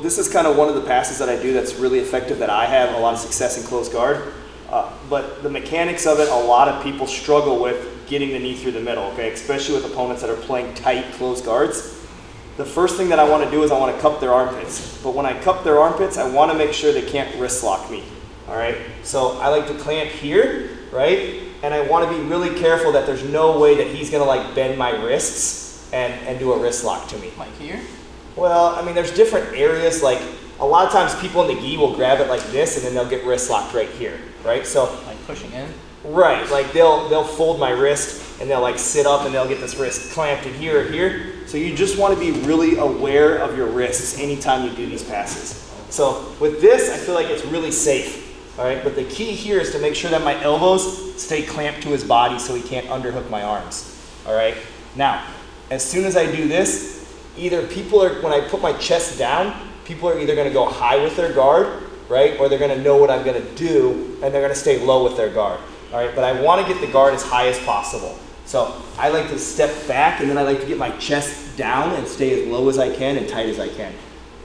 this is kind of one of the passes that I do that's really effective, that I have a lot of success in close guard. But the mechanics of it, a lot of people struggle with getting the knee through the middle, okay? Especially with opponents that are playing tight, close guards. The first thing that I want to do is I want to cup their armpits. But when I cup their armpits, I want to make sure they can't wrist lock me, all right? So I like to clamp here, right? And I want to be really careful that there's no way that he's going to like bend my wrists and do a wrist lock to me. Like here? Well, I mean, there's different areas. Like a lot of times people in the gi will grab it like this and then they'll get wrist locked right here, right? So like pushing in? Right, like they'll fold my wrist and they'll like sit up and they'll get this wrist clamped in here or here. So you just want to be really aware of your wrists anytime you do these passes. So with this, I feel like it's really safe. All right, but the key here is to make sure that my elbows stay clamped to his body so he can't underhook my arms. All right, now, as soon as I do this, either people are, when I put my chest down, people are either going to go high with their guard, right, or they're going to know what I'm going to do and they're going to stay low with their guard. All right, but I want to get the guard as high as possible. So I like to step back and then I like to get my chest down and stay as low as I can and tight as I can.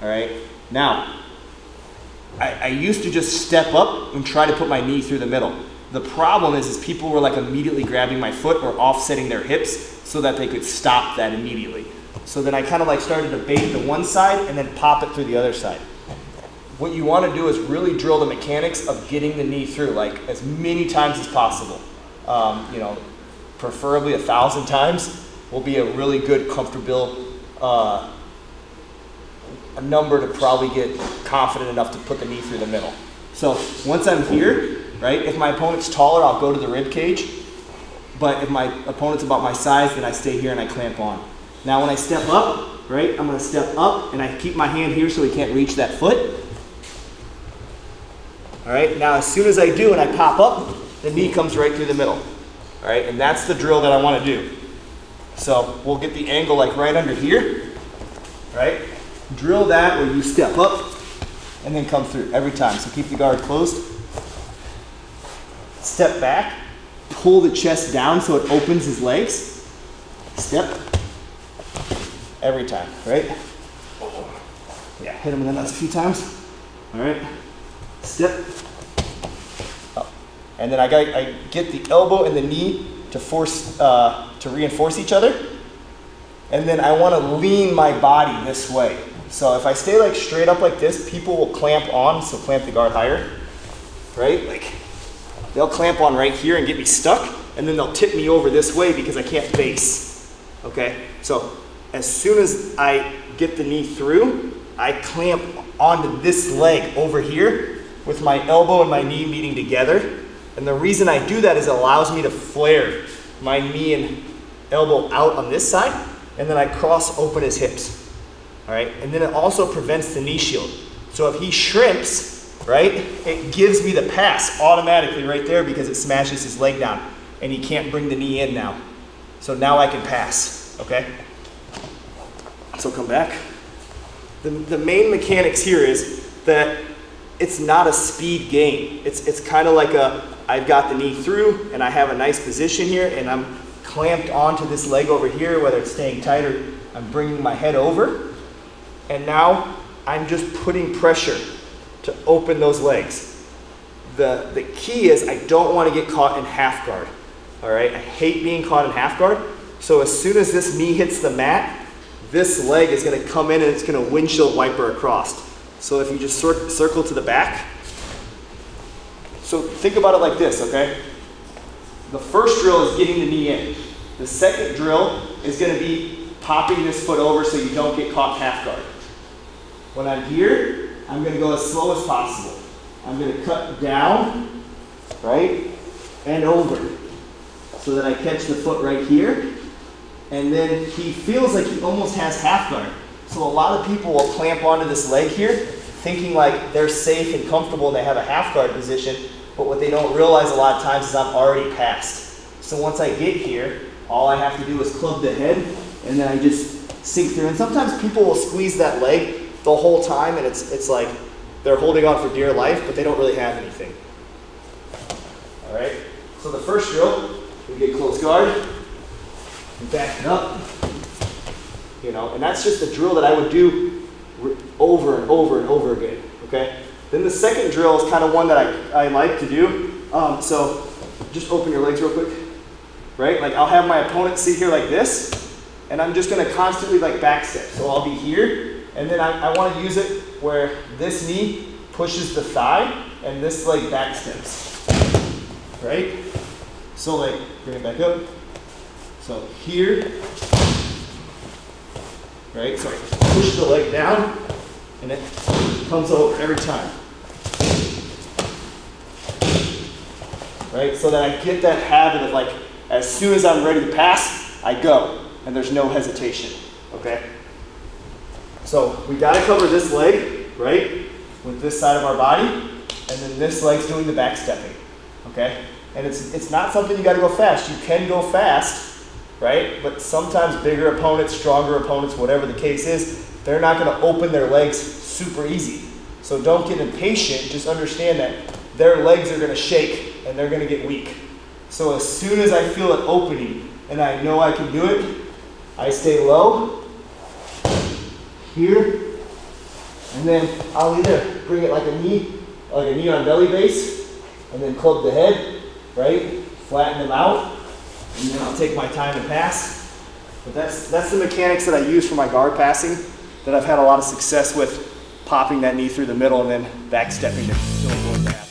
All right, now, I used to just step up and try to put my knee through the middle. The problem is people were like immediately grabbing my foot or offsetting their hips so that they could stop that immediately. So then I kind of like started to bait the one side and then pop it through the other side. What you want to do is really drill the mechanics of getting the knee through, like as many times as possible. You know, preferably 1,000 times will be a really good, comfortable a number to probably get confident enough to put the knee through the middle. So once I'm here, right, if my opponent's taller, I'll go to the rib cage. But if my opponent's about my size, then I stay here and I clamp on. Now when I step up, right, I'm going to step up and I keep my hand here so he can't reach that foot. All right, now as soon as I do and I pop up, the knee comes right through the middle. All right, and that's the drill that I want to do. So we'll get the angle like right under here, right? Drill that where you step up and then come through every time. So keep the guard closed. Step back, pull the chest down so it opens his legs. Step. Every time, right? Yeah, hit him in the nuts a few times. All right. Step. Up. And then I get the elbow and the knee to force, to reinforce each other. And then I want to lean my body this way. So if I stay like straight up like this, people will clamp on, so clamp the guard higher, right? Like they'll clamp on right here and get me stuck, and then they'll tip me over this way because I can't base, okay? So as soon as I get the knee through, I clamp onto this leg over here with my elbow and my knee meeting together. And the reason I do that is it allows me to flare my knee and elbow out on this side, and then I cross open his hips. All right, and then it also prevents the knee shield. So if he shrimps, right, it gives me the pass automatically right there because it smashes his leg down and he can't bring the knee in now. So now I can pass, okay? So come back. The main mechanics here is that it's not a speed game. It's kind of like I've got the knee through and I have a nice position here and I'm clamped onto this leg over here, whether it's staying tight or I'm bringing my head over. And now I'm just putting pressure to open those legs. The key is I don't want to get caught in half guard. All right, I hate being caught in half guard. So as soon as this knee hits the mat, this leg is going to come in and it's going to windshield wiper across. So if you just circle to the back. So think about it like this, okay? The first drill is getting the knee in. The second drill is going to be popping this foot over so you don't get caught half guard. When I'm here, I'm going to go as slow as possible. I'm going to cut down, right, and over so that I catch the foot right here. And then he feels like he almost has half guard. So a lot of people will clamp onto this leg here thinking like they're safe and comfortable and they have a half guard position. But what they don't realize a lot of times is I'm already past. So once I get here, all I have to do is club the head and then I just sink through. And sometimes people will squeeze that leg the whole time and it's like they're holding on for dear life, but they don't really have anything. All right, so the first drill, we get close guard, we back it up, you know, and that's just the drill that I would do over and over and over again, okay? Then the second drill is kind of one that I like to do. So just open your legs real quick, right? Like I'll have my opponent sit here like this, and I'm just gonna constantly like back step. So I'll be here, and then I wanna use it where this knee pushes the thigh, and this leg back steps, right? So like, bring it back up. So here, right? So I push the leg down, and it comes over every time. Right? So that I get that habit of like, as soon as I'm ready to pass, I go, and there's no hesitation, okay? So we gotta cover this leg, right? With this side of our body, and then this leg's doing the back stepping, okay? And it's not something you gotta go fast. You can go fast, right? But sometimes bigger opponents, stronger opponents, whatever the case is, they're not gonna open their legs super easy. So don't get impatient, just understand that their legs are gonna shake and they're gonna get weak. So as soon as I feel it opening and I know I can do it, I stay low, here, and then I'll either bring it like a knee on belly base, and then club the head, right? Flatten them out, and then I'll take my time and pass. But that's the mechanics that I use for my guard passing that I've had a lot of success with, popping that knee through the middle and then back stepping to avoid that.